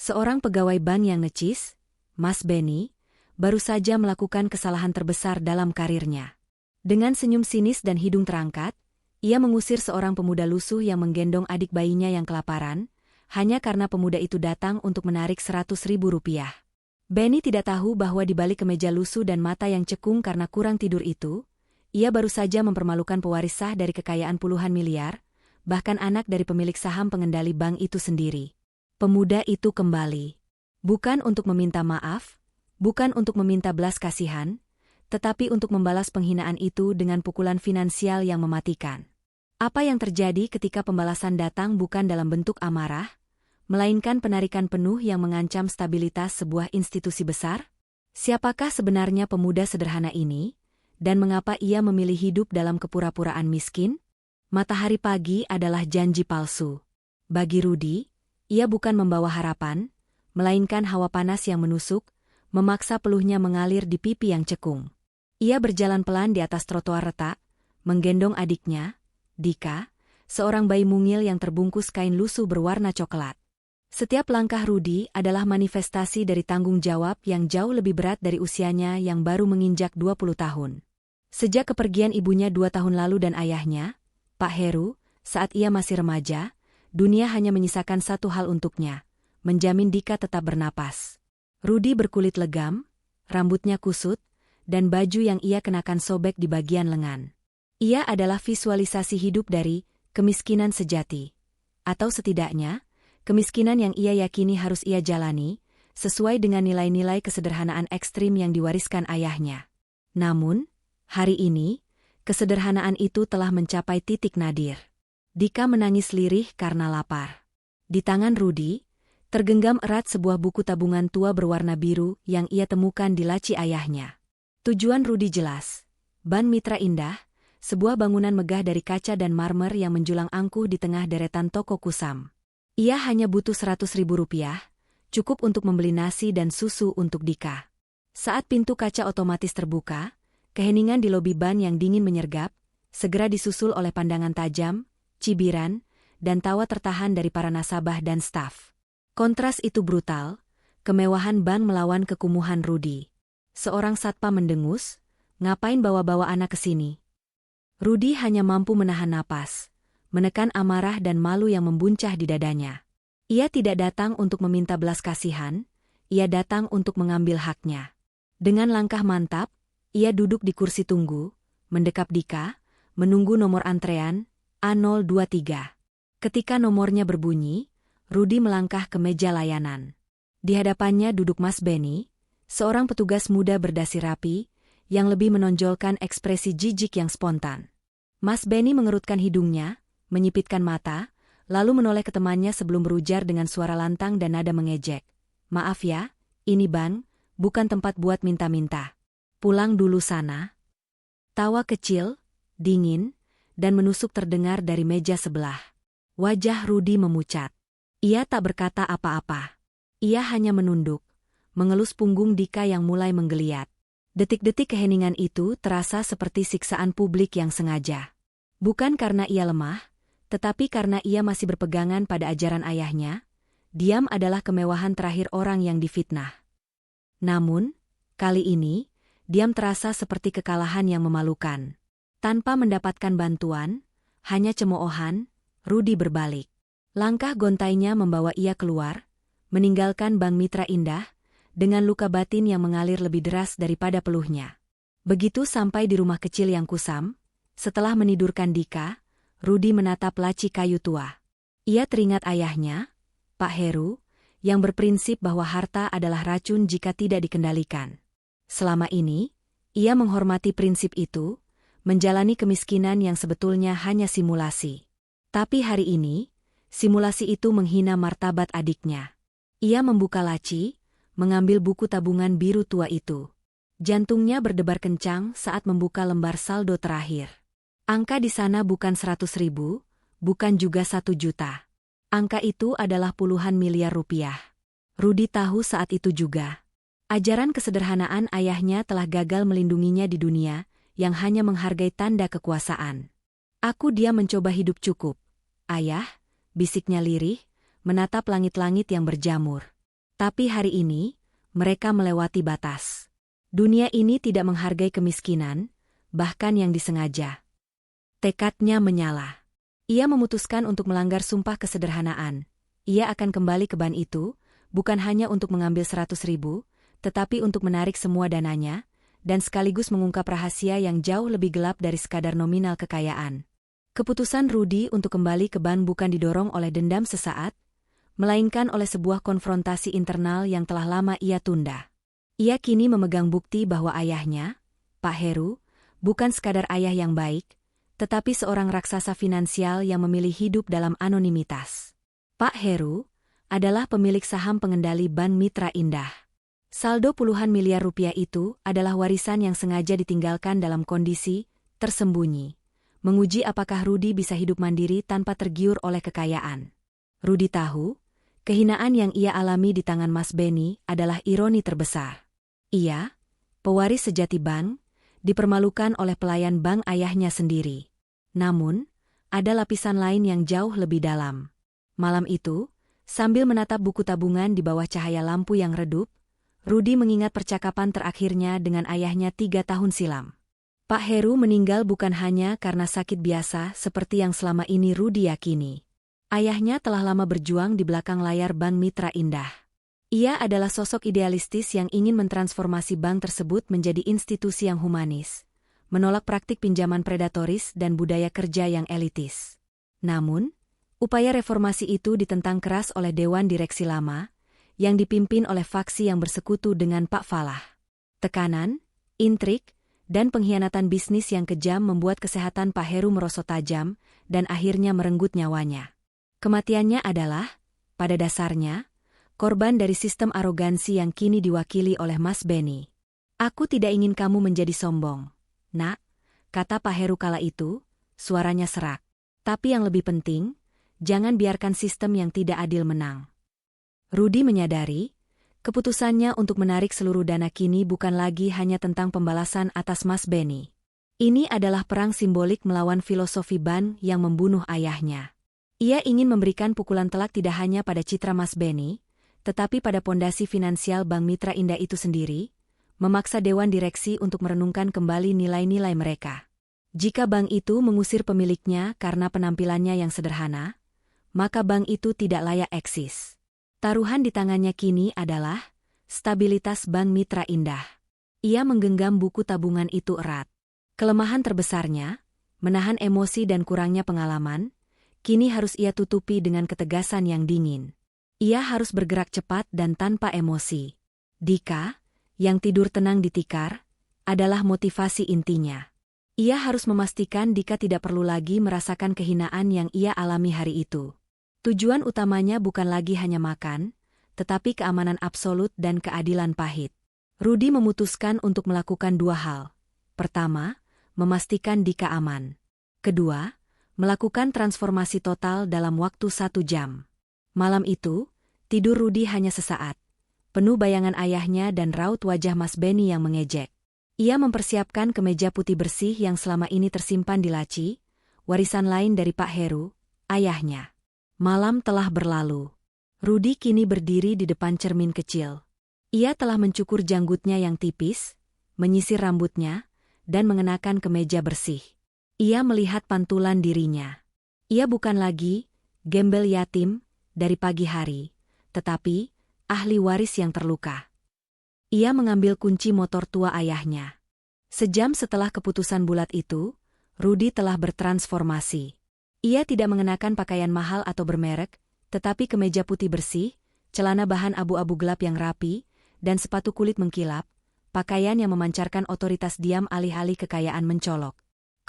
Seorang pegawai bank yang necis, Mas Benny, baru saja melakukan kesalahan terbesar dalam karirnya. Dengan senyum sinis dan hidung terangkat, ia mengusir seorang pemuda lusuh yang menggendong adik bayinya yang kelaparan, hanya karena pemuda itu datang untuk menarik 100.000 rupiah. Benny tidak tahu bahwa di balik kemeja lusuh dan mata yang cekung karena kurang tidur itu, ia baru saja mempermalukan pewaris sah dari kekayaan puluhan miliar, bahkan anak dari pemilik saham pengendali bank itu sendiri. Pemuda itu kembali. Bukan untuk meminta maaf, bukan untuk meminta belas kasihan, tetapi untuk membalas penghinaan itu dengan pukulan finansial yang mematikan. Apa yang terjadi ketika pembalasan datang bukan dalam bentuk amarah, melainkan penarikan penuh yang mengancam stabilitas sebuah institusi besar? Siapakah sebenarnya pemuda sederhana ini, dan mengapa ia memilih hidup dalam kepura-puraan miskin? Matahari pagi adalah janji palsu. Bagi Rudy, ia bukan membawa harapan, melainkan hawa panas yang menusuk, memaksa peluhnya mengalir di pipi yang cekung. Ia berjalan pelan di atas trotoar retak, menggendong adiknya, Dika, seorang bayi mungil yang terbungkus kain lusuh berwarna coklat. Setiap langkah Rudy adalah manifestasi dari tanggung jawab yang jauh lebih berat dari usianya yang baru menginjak 20 tahun. Sejak kepergian ibunya 2 tahun lalu dan ayahnya, Pak Heru, saat ia masih remaja, dunia hanya menyisakan satu hal untuknya, menjamin Dika tetap bernapas. Rudy berkulit legam, rambutnya kusut, dan baju yang ia kenakan sobek di bagian lengan. Ia adalah visualisasi hidup dari kemiskinan sejati. Atau setidaknya, kemiskinan yang ia yakini harus ia jalani, sesuai dengan nilai-nilai kesederhanaan ekstrim yang diwariskan ayahnya. Namun, hari ini, kesederhanaan itu telah mencapai titik nadir. Dika menangis lirih karena lapar. Di tangan Rudy, tergenggam erat sebuah buku tabungan tua berwarna biru yang ia temukan di laci ayahnya. Tujuan Rudy jelas. Ban Mitra Indah, sebuah bangunan megah dari kaca dan marmer yang menjulang angkuh di tengah deretan toko kusam. Ia hanya butuh 100.000 rupiah, cukup untuk membeli nasi dan susu untuk Dika. Saat pintu kaca otomatis terbuka, keheningan di lobi ban yang dingin menyergap, segera disusul oleh pandangan tajam, cibiran, dan tawa tertahan dari para nasabah dan staf. Kontras itu brutal, kemewahan ban melawan kekumuhan Rudy. Seorang satpam mendengus, "Ngapain bawa-bawa anak ke sini?" Rudy hanya mampu menahan napas, menekan amarah dan malu yang membuncah di dadanya. Ia tidak datang untuk meminta belas kasihan, ia datang untuk mengambil haknya. Dengan langkah mantap, ia duduk di kursi tunggu, mendekap Dika, menunggu nomor antrean, A023. Ketika nomornya berbunyi, Rudy melangkah ke meja layanan. Di hadapannya duduk Mas Benny, seorang petugas muda berdasi rapi, yang lebih menonjolkan ekspresi jijik yang spontan. Mas Benny mengerutkan hidungnya, menyipitkan mata, lalu menoleh ke temannya sebelum berujar dengan suara lantang dan nada mengejek. "Maaf ya, ini bank, bukan tempat buat minta-minta. Pulang dulu sana." Tawa kecil, dingin, dan menusuk terdengar dari meja sebelah. Wajah Rudy memucat. Ia tak berkata apa-apa. Ia hanya menunduk, mengelus punggung Dika yang mulai menggeliat. Detik-detik keheningan itu terasa seperti siksaan publik yang sengaja. Bukan karena ia lemah, tetapi karena ia masih berpegangan pada ajaran ayahnya, diam adalah kemewahan terakhir orang yang difitnah. Namun, kali ini, diam terasa seperti kekalahan yang memalukan. Tanpa mendapatkan bantuan, hanya cemoohan, Rudy berbalik. Langkah gontainya membawa ia keluar, meninggalkan Bank Mitra Indah, dengan luka batin yang mengalir lebih deras daripada peluhnya. Begitu sampai di rumah kecil yang kusam, setelah menidurkan Dika, Rudy menatap laci kayu tua. Ia teringat ayahnya, Pak Heru, yang berprinsip bahwa harta adalah racun jika tidak dikendalikan. Selama ini, ia menghormati prinsip itu, menjalani kemiskinan yang sebetulnya hanya simulasi. Tapi hari ini, simulasi itu menghina martabat adiknya. Ia membuka laci, mengambil buku tabungan biru tua itu. Jantungnya berdebar kencang saat membuka lembar saldo terakhir. Angka di sana bukan 100.000, bukan juga 1 juta. Angka itu adalah puluhan miliar rupiah. Rudy tahu saat itu juga. Ajaran kesederhanaan ayahnya telah gagal melindunginya di dunia, yang hanya menghargai tanda kekuasaan. Dia mencoba hidup cukup. Ayah, bisiknya lirih, menatap langit-langit yang berjamur. Tapi hari ini, mereka melewati batas. Dunia ini tidak menghargai kemiskinan, bahkan yang disengaja. Tekadnya menyala. Ia memutuskan untuk melanggar sumpah kesederhanaan. Ia akan kembali ke ban itu, bukan hanya untuk mengambil 100.000, tetapi untuk menarik semua dananya, dan sekaligus mengungkap rahasia yang jauh lebih gelap dari sekadar nominal kekayaan. Keputusan Rudy untuk kembali ke ban bukan didorong oleh dendam sesaat, melainkan oleh sebuah konfrontasi internal yang telah lama ia tunda. Ia kini memegang bukti bahwa ayahnya, Pak Heru, bukan sekadar ayah yang baik, tetapi seorang raksasa finansial yang memilih hidup dalam anonimitas. Pak Heru adalah pemilik saham pengendali Ban Mitra Indah. Saldo puluhan miliar rupiah itu adalah warisan yang sengaja ditinggalkan dalam kondisi tersembunyi, menguji apakah Rudy bisa hidup mandiri tanpa tergiur oleh kekayaan. Rudy tahu, kehinaan yang ia alami di tangan Mas Benny adalah ironi terbesar. Ia, pewaris sejati bank, dipermalukan oleh pelayan bank ayahnya sendiri. Namun, ada lapisan lain yang jauh lebih dalam. Malam itu, sambil menatap buku tabungan di bawah cahaya lampu yang redup, Rudy mengingat percakapan terakhirnya dengan ayahnya 3 tahun silam. Pak Heru meninggal bukan hanya karena sakit biasa seperti yang selama ini Rudy yakini. Ayahnya telah lama berjuang di belakang layar Bank Mitra Indah. Ia adalah sosok idealistis yang ingin mentransformasi bank tersebut menjadi institusi yang humanis, menolak praktik pinjaman predatoris dan budaya kerja yang elitis. Namun, upaya reformasi itu ditentang keras oleh Dewan Direksi lama, yang dipimpin oleh faksi yang bersekutu dengan Pak Falah. Tekanan, intrik, dan pengkhianatan bisnis yang kejam membuat kesehatan Pak Heru merosot tajam dan akhirnya merenggut nyawanya. Kematiannya adalah, pada dasarnya, korban dari sistem arogansi yang kini diwakili oleh Mas Benny. "Aku tidak ingin kamu menjadi sombong, Nak," kata Pak Heru kala itu, suaranya serak. "Tapi yang lebih penting, jangan biarkan sistem yang tidak adil menang." Rudy menyadari, keputusannya untuk menarik seluruh dana kini bukan lagi hanya tentang pembalasan atas Mas Benny. Ini adalah perang simbolik melawan filosofi ban yang membunuh ayahnya. Ia ingin memberikan pukulan telak tidak hanya pada citra Mas Benny, tetapi pada pondasi finansial Bank Mitra Indah itu sendiri, memaksa Dewan Direksi untuk merenungkan kembali nilai-nilai mereka. Jika bank itu mengusir pemiliknya karena penampilannya yang sederhana, maka bank itu tidak layak eksis. Taruhan di tangannya kini adalah stabilitas Bank Mitra Indah. Ia menggenggam buku tabungan itu erat. Kelemahan terbesarnya, menahan emosi dan kurangnya pengalaman, kini harus ia tutupi dengan ketegasan yang dingin. Ia harus bergerak cepat dan tanpa emosi. Dika, yang tidur tenang di tikar, adalah motivasi intinya. Ia harus memastikan Dika tidak perlu lagi merasakan kehinaan yang ia alami hari itu. Tujuan utamanya bukan lagi hanya makan, tetapi keamanan absolut dan keadilan pahit. Rudy memutuskan untuk melakukan 2 hal. Pertama, memastikan Dika aman. Kedua, melakukan transformasi total dalam waktu 1 jam. Malam itu, tidur Rudy hanya sesaat, penuh bayangan ayahnya dan raut wajah Mas Benny yang mengejek. Ia mempersiapkan kemeja putih bersih yang selama ini tersimpan di laci, warisan lain dari Pak Heru, ayahnya. Malam telah berlalu. Rudy kini berdiri di depan cermin kecil. Ia telah mencukur janggutnya yang tipis, menyisir rambutnya, dan mengenakan kemeja bersih. Ia melihat pantulan dirinya. Ia bukan lagi gembel yatim dari pagi hari, tetapi ahli waris yang terluka. Ia mengambil kunci motor tua ayahnya. Sejam setelah keputusan bulat itu, Rudy telah bertransformasi. Ia tidak mengenakan pakaian mahal atau bermerek, tetapi kemeja putih bersih, celana bahan abu-abu gelap yang rapi, dan sepatu kulit mengkilap, pakaian yang memancarkan otoritas diam alih-alih kekayaan mencolok.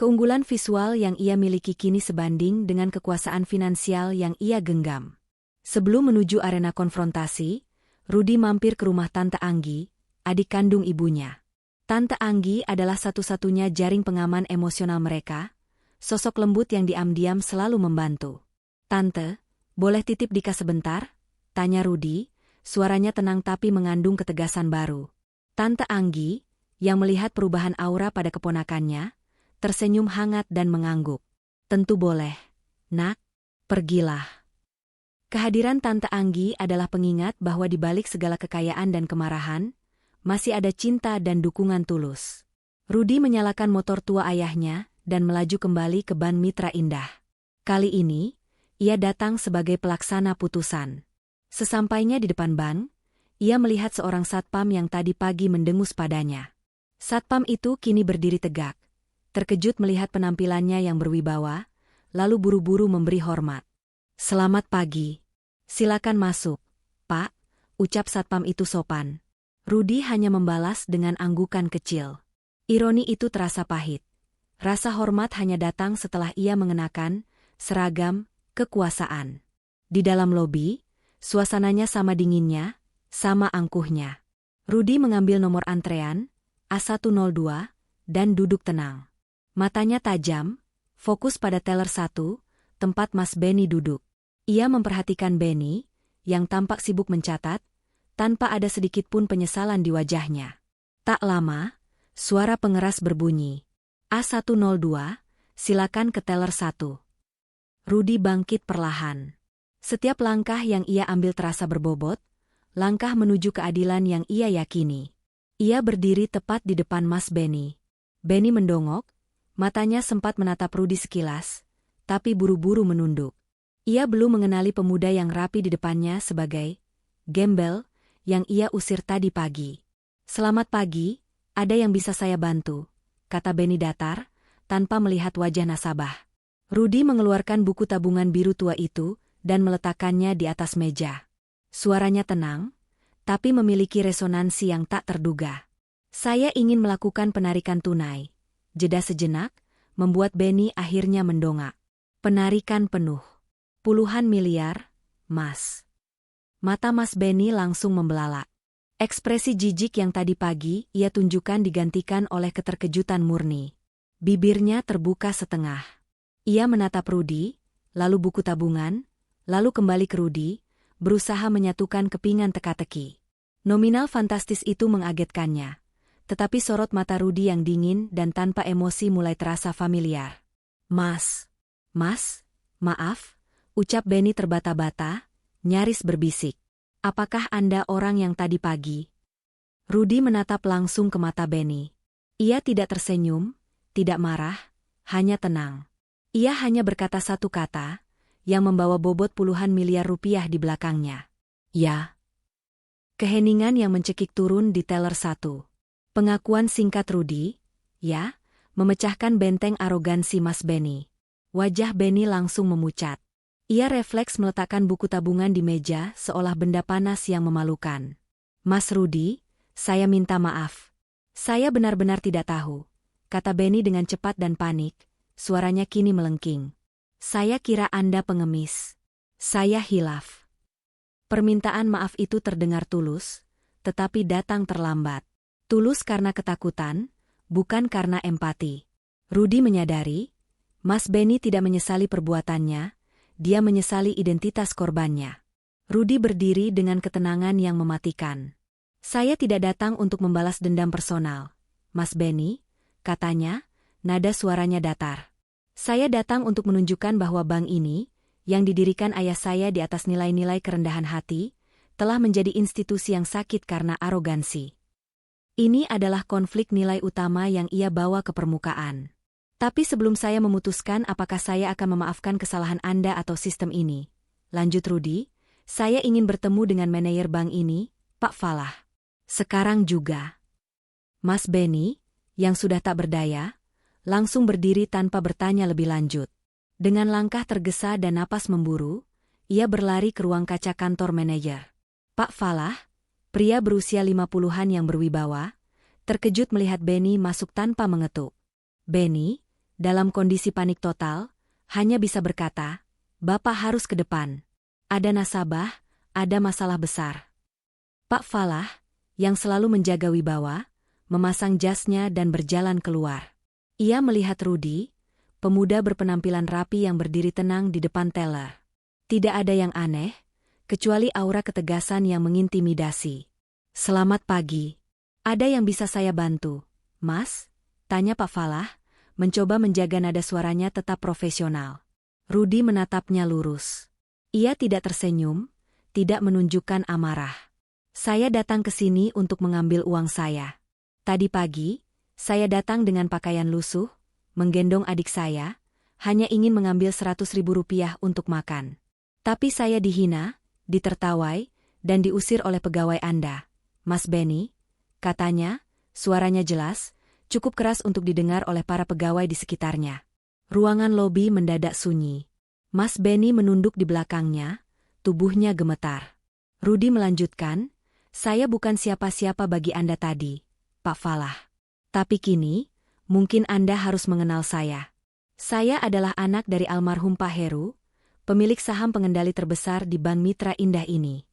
Keunggulan visual yang ia miliki kini sebanding dengan kekuasaan finansial yang ia genggam. Sebelum menuju arena konfrontasi, Rudy mampir ke rumah Tante Anggi, adik kandung ibunya. Tante Anggi adalah satu-satunya jaring pengaman emosional mereka, sosok lembut yang diam-diam selalu membantu. "Tante, boleh titip Dika sebentar?" tanya Rudy, suaranya tenang tapi mengandung ketegasan baru. Tante Anggi, yang melihat perubahan aura pada keponakannya, tersenyum hangat dan mengangguk. "Tentu boleh, Nak. Pergilah." Kehadiran Tante Anggi adalah pengingat bahwa di balik segala kekayaan dan kemarahan, masih ada cinta dan dukungan tulus. Rudi menyalakan motor tua ayahnya dan melaju kembali ke Ban Mitra Indah. Kali ini, ia datang sebagai pelaksana putusan. Sesampainya di depan ban, ia melihat seorang satpam yang tadi pagi mendengus padanya. Satpam itu kini berdiri tegak, terkejut melihat penampilannya yang berwibawa, lalu buru-buru memberi hormat. "Selamat pagi. Silakan masuk, Pak," ucap satpam itu sopan. Rudi hanya membalas dengan anggukan kecil. Ironi itu terasa pahit. Rasa hormat hanya datang setelah ia mengenakan seragam kekuasaan. Di dalam lobi, suasananya sama dinginnya, sama angkuhnya. Rudi mengambil nomor antrean, A102, dan duduk tenang. Matanya tajam, fokus pada teller 1, tempat Mas Benny duduk. Ia memperhatikan Benny, yang tampak sibuk mencatat, tanpa ada sedikit pun penyesalan di wajahnya. Tak lama, suara pengeras berbunyi. A102, silakan ke teller 1. Rudi bangkit perlahan. Setiap langkah yang ia ambil terasa berbobot, langkah menuju keadilan yang ia yakini. Ia berdiri tepat di depan Mas Benny. Benny mendongok, matanya sempat menatap Rudi sekilas, tapi buru-buru menunduk. Ia belum mengenali pemuda yang rapi di depannya sebagai gembel yang ia usir tadi pagi. "Selamat pagi, ada yang bisa saya bantu?" kata Benny datar, tanpa melihat wajah nasabah. Rudi mengeluarkan buku tabungan biru tua itu dan meletakkannya di atas meja. Suaranya tenang, tapi memiliki resonansi yang tak terduga. "Saya ingin melakukan penarikan tunai." Jeda sejenak, membuat Benny akhirnya mendongak. "Penarikan penuh. Puluhan miliar, Mas." Mata Mas Benny langsung membelalak. Ekspresi jijik yang tadi pagi ia tunjukkan digantikan oleh keterkejutan murni. Bibirnya terbuka setengah. Ia menatap Rudi, lalu buku tabungan, lalu kembali ke Rudi, berusaha menyatukan kepingan teka-teki. Nominal fantastis itu mengagetkannya, tetapi sorot mata Rudi yang dingin dan tanpa emosi mulai terasa familiar. Mas, maaf," ucap Benny terbata-bata, nyaris berbisik. "Apakah Anda orang yang tadi pagi?" Rudi menatap langsung ke mata Benny. Ia tidak tersenyum, tidak marah, hanya tenang. Ia hanya berkata satu kata, yang membawa bobot puluhan miliar rupiah di belakangnya. "Ya." Keheningan yang mencekik turun di teller 1. Pengakuan singkat Rudi, "Ya," memecahkan benteng arogansi Mas Benny. Wajah Benny langsung memucat. Ia refleks meletakkan buku tabungan di meja seolah benda panas yang memalukan. "Mas Rudi, saya minta maaf. Saya benar-benar tidak tahu," kata Benny dengan cepat dan panik, suaranya kini melengking. "Saya kira Anda pengemis. Saya hilaf." Permintaan maaf itu terdengar tulus, tetapi datang terlambat. Tulus karena ketakutan, bukan karena empati. Rudi menyadari, Mas Benny tidak menyesali perbuatannya, dia menyesali identitas korbannya. Rudi berdiri dengan ketenangan yang mematikan. "Saya tidak datang untuk membalas dendam personal, Mas Benny," katanya, nada suaranya datar. "Saya datang untuk menunjukkan bahwa bank ini, yang didirikan ayah saya di atas nilai-nilai kerendahan hati, telah menjadi institusi yang sakit karena arogansi. Ini adalah konflik nilai utama yang ia bawa ke permukaan. Tapi sebelum saya memutuskan apakah saya akan memaafkan kesalahan Anda atau sistem ini," lanjut Rudi, "saya ingin bertemu dengan manajer bank ini, Pak Falah. Sekarang juga." Mas Benny, yang sudah tak berdaya, langsung berdiri tanpa bertanya lebih lanjut. Dengan langkah tergesa dan napas memburu, ia berlari ke ruang kaca kantor manajer. Pak Falah, pria berusia 50-an yang berwibawa, terkejut melihat Benny masuk tanpa mengetuk. Benny, dalam kondisi panik total, hanya bisa berkata, "Bapak harus ke depan. Ada nasabah, ada masalah besar." Pak Falah, yang selalu menjaga wibawa, memasang jasnya dan berjalan keluar. Ia melihat Rudi, pemuda berpenampilan rapi yang berdiri tenang di depan teller. Tidak ada yang aneh, kecuali aura ketegasan yang mengintimidasi. "Selamat pagi. Ada yang bisa saya bantu, Mas?" tanya Pak Falah, mencoba menjaga nada suaranya tetap profesional. Rudi menatapnya lurus. Ia tidak tersenyum, tidak menunjukkan amarah. Saya datang ke sini untuk mengambil uang saya. Tadi pagi, saya datang dengan pakaian lusuh, menggendong adik saya, hanya ingin mengambil 100.000 rupiah untuk makan. Tapi saya dihina, ditertawai, dan diusir oleh pegawai Anda, Mas Benny, katanya, suaranya jelas, cukup keras untuk didengar oleh para pegawai di sekitarnya. Ruangan lobi mendadak sunyi. Mas Benny menunduk di belakangnya, tubuhnya gemetar. Rudi melanjutkan, saya bukan siapa-siapa bagi Anda tadi, Pak Falah. Tapi kini, mungkin Anda harus mengenal saya. Saya adalah anak dari almarhum Pak Heru, pemilik saham pengendali terbesar di Bank Mitra Indah ini.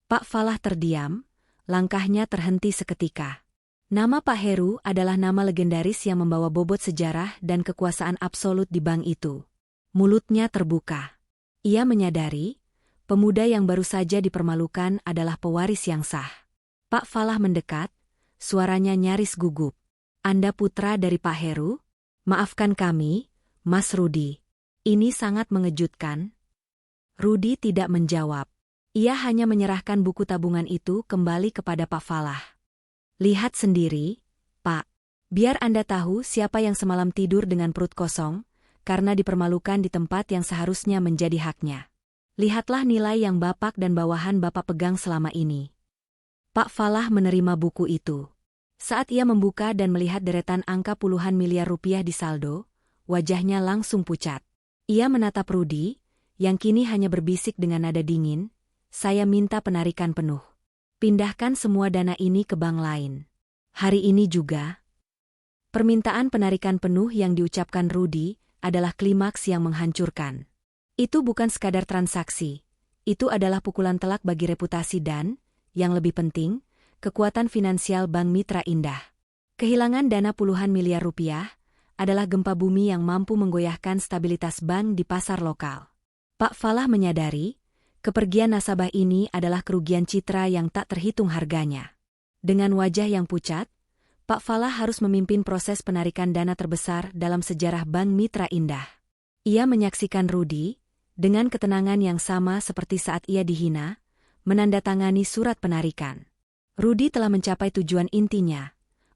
Pak Falah terdiam, langkahnya terhenti seketika. Nama Pak Heru adalah nama legendaris yang membawa bobot sejarah dan kekuasaan absolut di bank itu. Mulutnya terbuka. Ia menyadari, pemuda yang baru saja dipermalukan adalah pewaris yang sah. Pak Falah mendekat, suaranya nyaris gugup. Anda putra dari Pak Heru? Maafkan kami, Mas Rudi. Ini sangat mengejutkan. Rudi tidak menjawab. Ia hanya menyerahkan buku tabungan itu kembali kepada Pak Falah. Lihat sendiri, Pak. Biar Anda tahu siapa yang semalam tidur dengan perut kosong, karena dipermalukan di tempat yang seharusnya menjadi haknya. Lihatlah nilai yang Bapak dan bawahan Bapak pegang selama ini. Pak Falah menerima buku itu. Saat ia membuka dan melihat deretan angka puluhan miliar rupiah di saldo, wajahnya langsung pucat. Ia menatap Rudi, yang kini hanya berbisik dengan nada dingin, saya minta penarikan penuh. Pindahkan semua dana ini ke bank lain. Hari ini juga. Permintaan penarikan penuh yang diucapkan Rudi adalah klimaks yang menghancurkan. Itu bukan sekadar transaksi. Itu adalah pukulan telak bagi reputasi dan, yang lebih penting, kekuatan finansial Bank Mitra Indah. Kehilangan dana puluhan miliar rupiah adalah gempa bumi yang mampu menggoyahkan stabilitas bank di pasar lokal. Pak Falah menyadari, kepergian nasabah ini adalah kerugian citra yang tak terhitung harganya. Dengan wajah yang pucat, Pak Falah harus memimpin proses penarikan dana terbesar dalam sejarah Bank Mitra Indah. Ia menyaksikan Rudi, dengan ketenangan yang sama seperti saat ia dihina, menandatangani surat penarikan. Rudi telah mencapai tujuan intinya,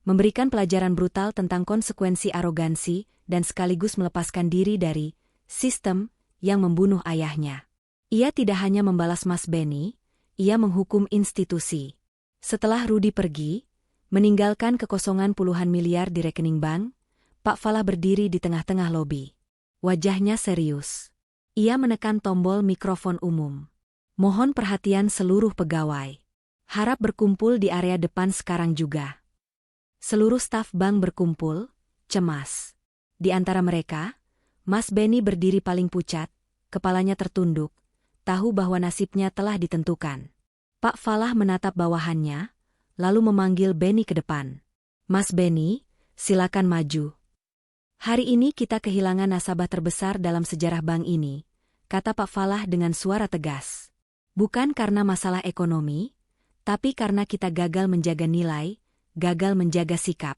memberikan pelajaran brutal tentang konsekuensi arogansi dan sekaligus melepaskan diri dari sistem yang membunuh ayahnya. Ia tidak hanya membalas Mas Benny, ia menghukum institusi. Setelah Rudi pergi, meninggalkan kekosongan puluhan miliar di rekening bank, Pak Falah berdiri di tengah-tengah lobi. Wajahnya serius. Ia menekan tombol mikrofon umum. Mohon perhatian seluruh pegawai. Harap berkumpul di area depan sekarang juga. Seluruh staf bank berkumpul, cemas. Di antara mereka, Mas Benny berdiri paling pucat, kepalanya tertunduk, tahu bahwa nasibnya telah ditentukan. Pak Falah menatap bawahannya, lalu memanggil Benny ke depan. Mas Benny, silakan maju. Hari ini kita kehilangan nasabah terbesar dalam sejarah bank ini, kata Pak Falah dengan suara tegas. Bukan karena masalah ekonomi, tapi karena kita gagal menjaga nilai, gagal menjaga sikap.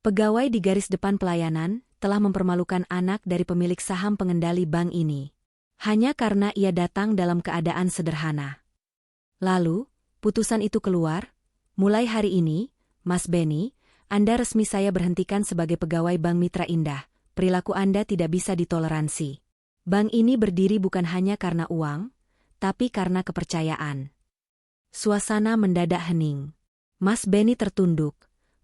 Pegawai di garis depan pelayanan telah mempermalukan anak dari pemilik saham pengendali bank ini. Hanya karena ia datang dalam keadaan sederhana. Lalu, putusan itu keluar, mulai hari ini, Mas Benny, Anda resmi saya berhentikan sebagai pegawai Bank Mitra Indah. Perilaku Anda tidak bisa ditoleransi. Bank ini berdiri bukan hanya karena uang, tapi karena kepercayaan. Suasana mendadak hening. Mas Benny tertunduk,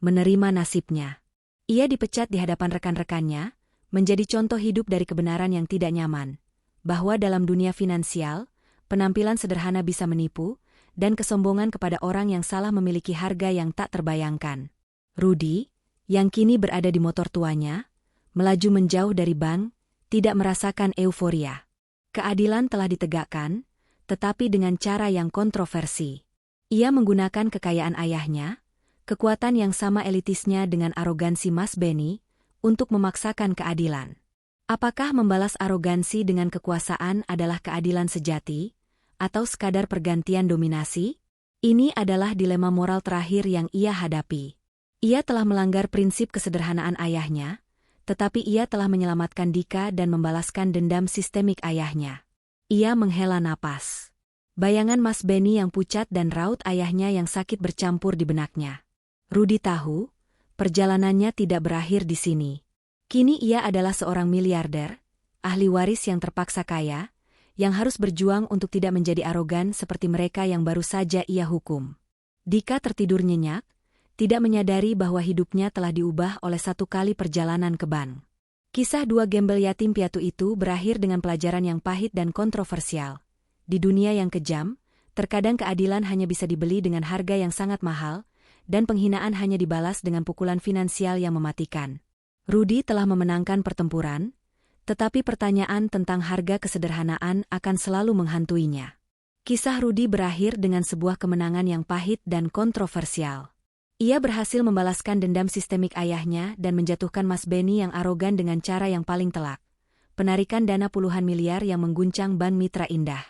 menerima nasibnya. Ia dipecat di hadapan rekan-rekannya, menjadi contoh hidup dari kebenaran yang tidak nyaman, bahwa dalam dunia finansial, penampilan sederhana bisa menipu, dan kesombongan kepada orang yang salah memiliki harga yang tak terbayangkan. Rudi, yang kini berada di motor tuanya, melaju menjauh dari bank, tidak merasakan euforia. Keadilan telah ditegakkan, tetapi dengan cara yang kontroversi. Ia menggunakan kekayaan ayahnya, kekuatan yang sama elitisnya dengan arogansi Mas Benny, untuk memaksakan keadilan. Apakah membalas arogansi dengan kekuasaan adalah keadilan sejati, atau sekadar pergantian dominasi? Ini adalah dilema moral terakhir yang ia hadapi. Ia telah melanggar prinsip kesederhanaan ayahnya, tetapi ia telah menyelamatkan Dika dan membalaskan dendam sistemik ayahnya. Ia menghela napas. Bayangan Mas Benny yang pucat dan raut ayahnya yang sakit bercampur di benaknya. Rudi tahu, perjalanannya tidak berakhir di sini. Kini ia adalah seorang miliarder, ahli waris yang terpaksa kaya, yang harus berjuang untuk tidak menjadi arogan seperti mereka yang baru saja ia hukum. Dika tertidur nyenyak, tidak menyadari bahwa hidupnya telah diubah oleh satu kali perjalanan ke bank. Kisah dua gembel yatim piatu itu berakhir dengan pelajaran yang pahit dan kontroversial. Di dunia yang kejam, terkadang keadilan hanya bisa dibeli dengan harga yang sangat mahal, dan penghinaan hanya dibalas dengan pukulan finansial yang mematikan. Rudi telah memenangkan pertempuran, tetapi pertanyaan tentang harga kesederhanaan akan selalu menghantuinya. Kisah Rudi berakhir dengan sebuah kemenangan yang pahit dan kontroversial. Ia berhasil membalaskan dendam sistemik ayahnya dan menjatuhkan Mas Benny yang arogan dengan cara yang paling telak. Penarikan dana puluhan miliar yang mengguncang Bank Mitra Indah.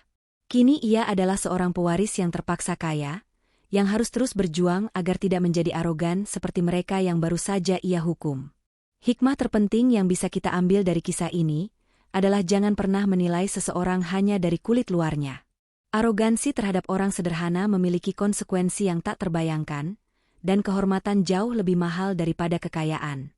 Kini ia adalah seorang pewaris yang terpaksa kaya, yang harus terus berjuang agar tidak menjadi arogan seperti mereka yang baru saja ia hukum. Hikmah terpenting yang bisa kita ambil dari kisah ini adalah jangan pernah menilai seseorang hanya dari kulit luarnya. Arogansi terhadap orang sederhana memiliki konsekuensi yang tak terbayangkan, dan kehormatan jauh lebih mahal daripada kekayaan.